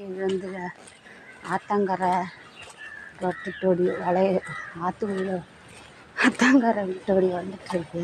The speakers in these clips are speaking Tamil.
இது வந்து ஆத்தங்கரை விட்டுட்டோடி வளைய ஆற்றுக்குள்ள ஆத்தங்கரை விட்டோடி வந்துட்டுருக்கு.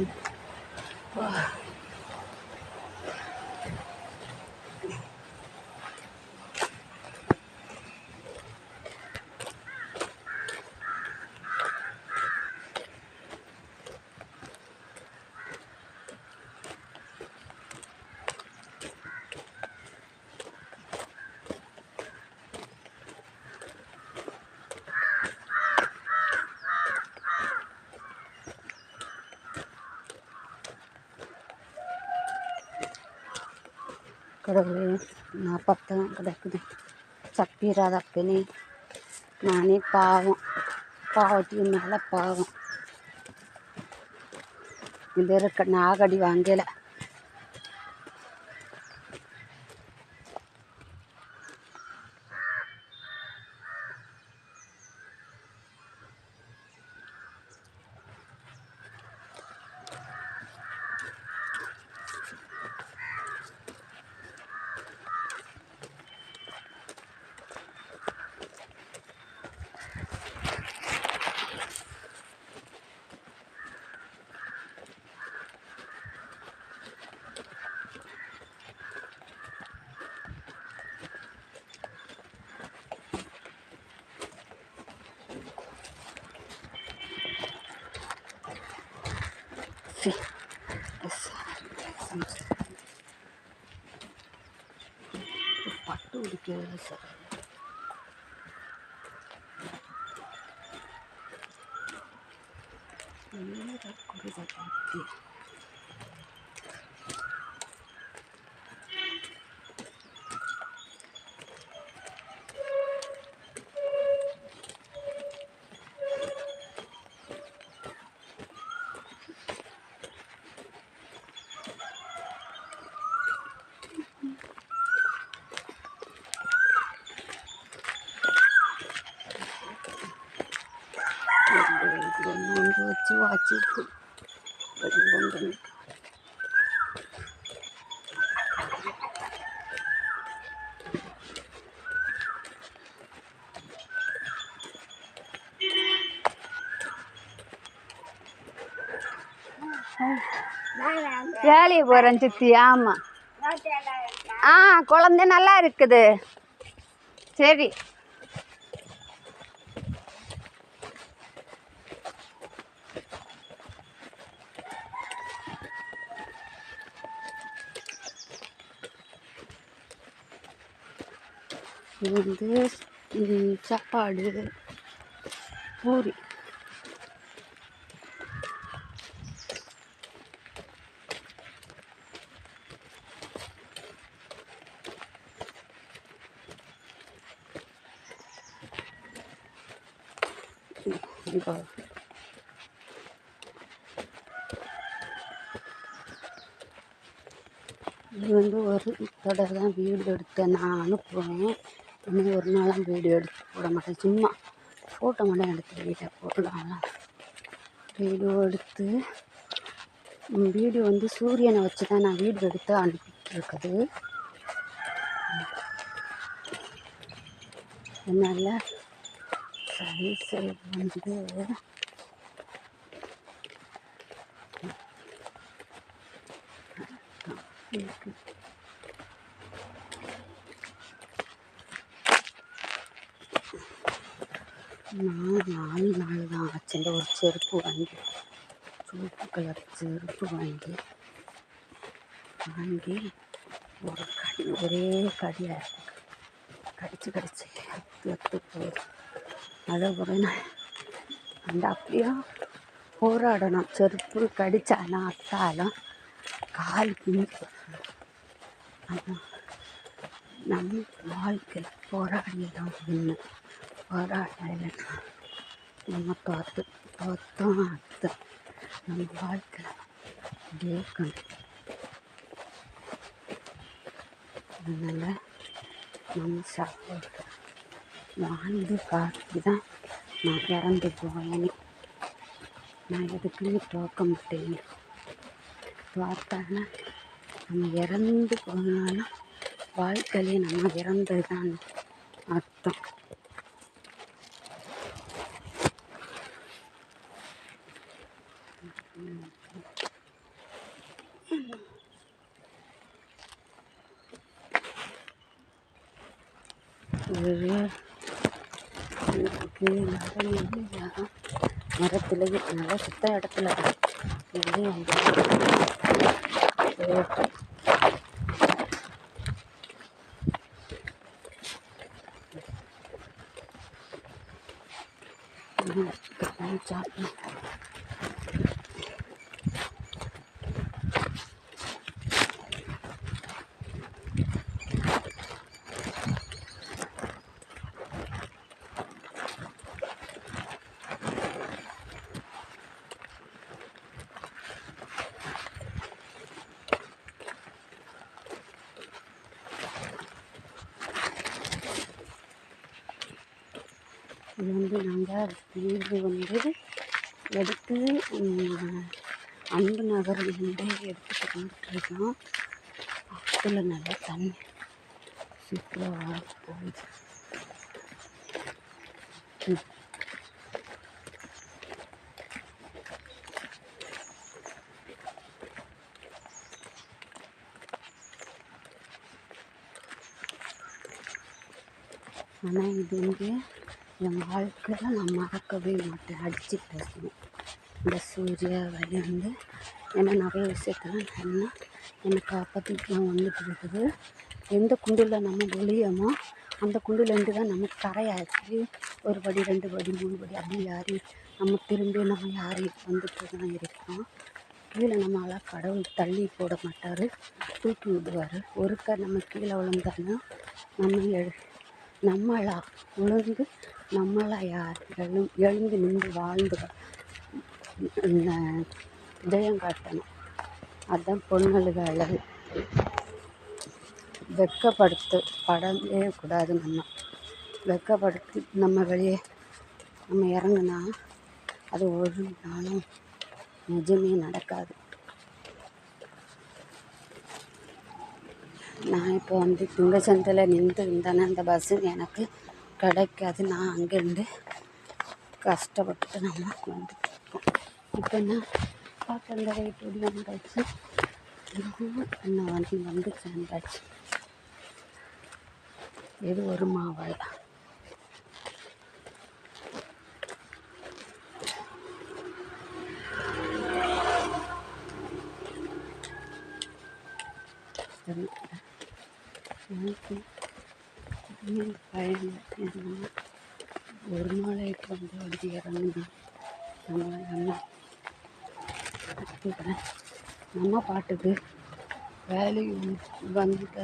கடவுளே, நான் பத்தம் கிடக்குது சப்பீராதப்பனே, நானே பாவத்துக்கு மேலே பாவம். இது இருக்க நாகடி வாங்கல. பட்டு உடிக்கிறது சார். ஒன்று வச்சு வாச்சிருக்கு. வேலையை போகிறேன் சித்தி. ஆமாம், குழந்தை நல்லா இருக்குது. சரி, இது வந்து சாப்பாடு பூரி. இது வந்து ஒரு தடவை தான் வீடியோ எடுத்தேன். நான் அனுப்புவேன். இன்னும் ஒரு நாளும் வீடியோ எடுத்து போட மாட்டேன். சும்மா ஃபோட்டோ மட்டும் எடுத்து வீடியோ போடலாம். வீடியோ எடுத்து வீடியோ வந்து சூரியனை வச்சு தான் நான் வீடியோ எடுத்து அனுப்பிட்டு இருக்குது. அதனால் சைஸ் வந்து நான் 4 நாள் தான் ஆச்சு. ஒரு செருப்பு வாங்கி, சூப்பு கலர் செருப்பு வாங்கி ஒரே கடியாக கடிச்சு எத்து போயிடும். அதை கூட நான் அப்படியே போராடணும். செருப்பு கடிச்சாலும் அத்தாலும் கால் பின்னி நம்ம வாழ்க்கையில் போராடிதான் ஒன்று. போராடலைன்னா நம்ம தோத்தோம் அர்த்தம். நம்ம வாழ்க்கையில் ஜெயிக்கணும். அதனால் நம்ம சாப்பாடு வாழ்ந்து காட்டி தான் நான் இறந்து போவேன். நான் எதுக்குமே தோக்க மாட்டேன். பார்த்தாங்கன்னா நம்ம இறந்து போனாலும் வாழ்க்கையிலே நம்ம இறந்தது தான் அர்த்தம். மரத்துலேயே நல்லா சுத்த இடத்துல வெளியே வந்து சாப்பிட்டேன். இது வந்து நாங்கள் வீடு வந்து எடுத்து அன்பு நகர்லேருந்தே எடுத்துகிட்டு வந்துட்டுருக்கோம். அதில் நல்லா தண்ணி சூப்பராக போகுது. ஆனால் இது வந்து என் வாழ்க்கையில் நான் மறக்கவே மாட்டேன். அடித்து பேசணும் இந்த சூரிய வழி வந்து ஏன்னா நிறைய விஷயத்தெல்லாம் என்ன என்னை காப்பாற்றிட்டுலாம் வந்துட்டு இருக்குது. எந்த குண்டில் நம்ம ஒளியமோ அந்த குண்டிலேருந்து தான் நமக்கு கரையாச்சு. ஒரு படி 2 படி 3 படி அப்படி யாரி நம்ம திரும்பி நம்ம யாரையும் வந்துட்டு தான் இருக்கோம். கீழே நம்மளால் கடவுள் தள்ளி போட மாட்டார், தூக்கி விடுவார். ஒருக்க நம்ம கீழே விழுந்தாலும் நம்மளா உணர்ந்து நம்மளா யார் எழுந்து நின்று வாழ்ந்து ஜெயம் காட்டணும். அதுதான் பொண்ணலுக அழகு. படவே கூடாது. நம்ம வெக்கப்படுத்தி நம்ம வெளியே நம்ம இறங்குனா அது ஒரு நாளும் நிஜமே நடக்காது. நான் இப்போ வந்து துங்கச்சந்தில் நின்று இருந்தேன்னா அந்த பஸ்ஸு எனக்கு கிடைக்காது. நான் அங்கேருந்து கஷ்டப்பட்டு நம்ம வந்துட்டுருக்கோம். இப்போ நான் அந்த ரைட்டோடி வந்தாச்சு. நான் வந்து சேர்ந்தாச்சு. இது ஒரு மாவளை. பயணம் ஒரு நாளைக்கு வந்து அப்படி இறங்குனா நம்ம பாட்டுக்கு வேலையும் வந்துட்டு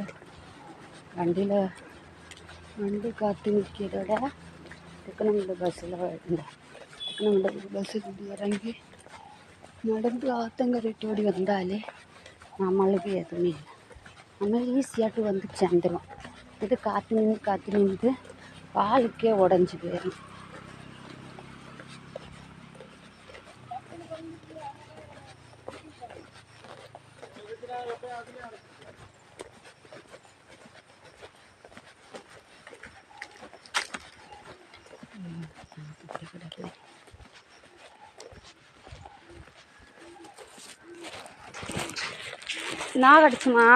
வண்டி காத்து நிற்கிறத திக்கணமலை பஸ்ஸில் திக்கணமலை பஸ்ஸில் இறங்கி நடந்து ஆத்தங்கரைட்டோடி வந்தாலே நம்மளுக்கு எதுவுமே இல்லை. நம்ம ஈஸியாட்டு வந்து சேர்ந்துடும். இது காற்று நின்று பாலுக்கே உடஞ்சி போயிடும். நான் கடிச்சுமா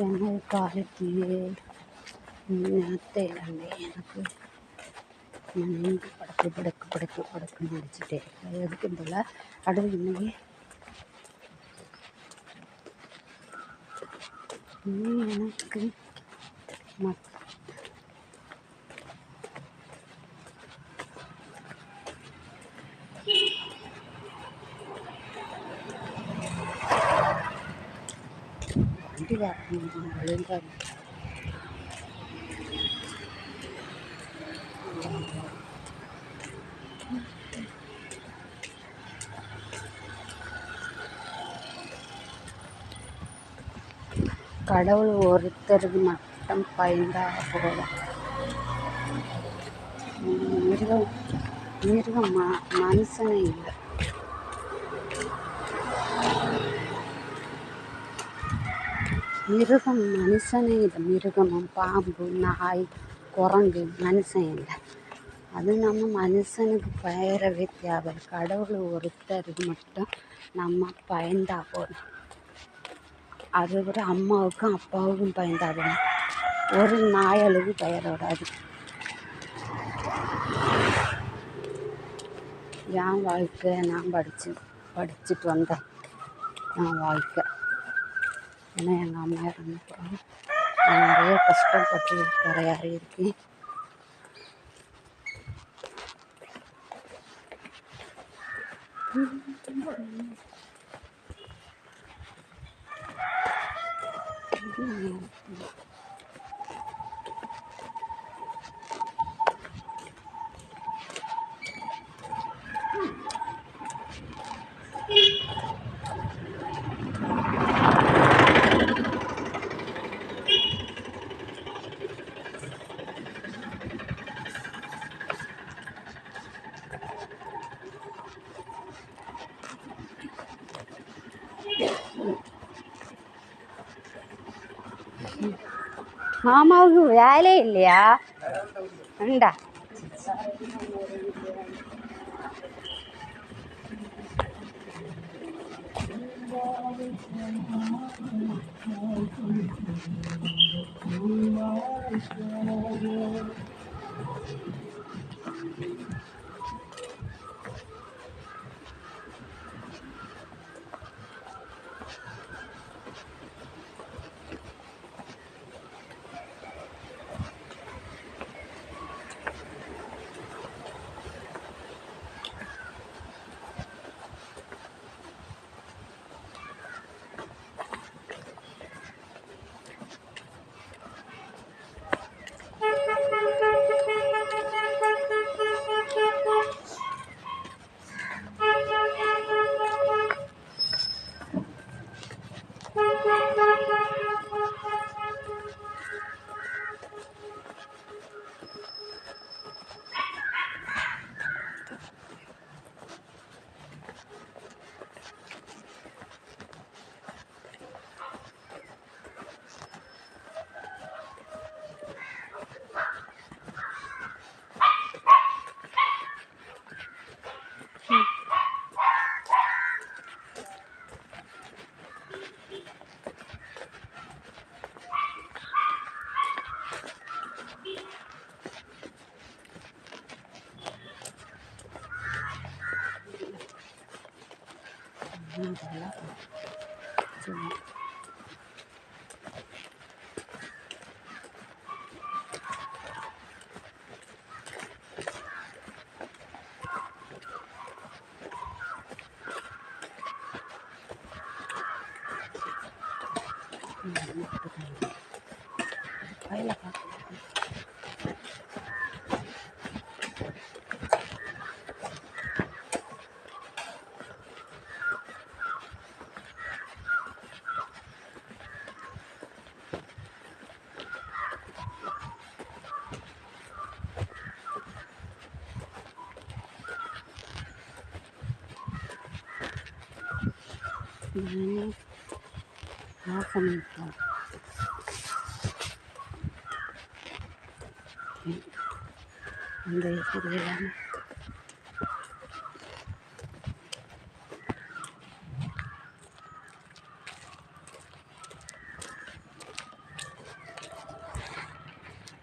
எனக்கு காலத்திலே நேரத்தையிலாண்டே எனக்கு நான் படக்கு நடிச்சுட்டேன். எதுக்கு போல் கடவுள் இன்னைக்கு நீ எனக்கு ஒழுங்காக கடவுள் ஒருத்தருக்கு மட்டும் பயந்தா போதும். மிருகம் மிருகம் மனுஷனே இல்லை. மிருகம் மனுஷனே இல்லை. மிருகமும் பாம்பு நாய் குரங்கு மனுஷன் இல்லை. அது நம்ம மனுஷனுக்கு பயரவே தேவை. கடவுள் ஒருத்தருக்கு மட்டும் நம்ம பயந்தா போதும். அதை விட அம்மாவுக்கும் அப்பாவுக்கும் பயந்தாது. ஒரு நாயலுக்கு பெயரோடாது. என் வாழ்க்கை நான் படிச்சுட்டு வந்தேன். என் வாழ்க்கை ஏன்னா எங்கள் அம்மா இறந்து போகிறாங்க. நான் நிறைய கஷ்டப்பட்டு கரையாறி இருக்கேன். மாமாவுக்கு வேலை இல்லையா? உண்டா? அந்த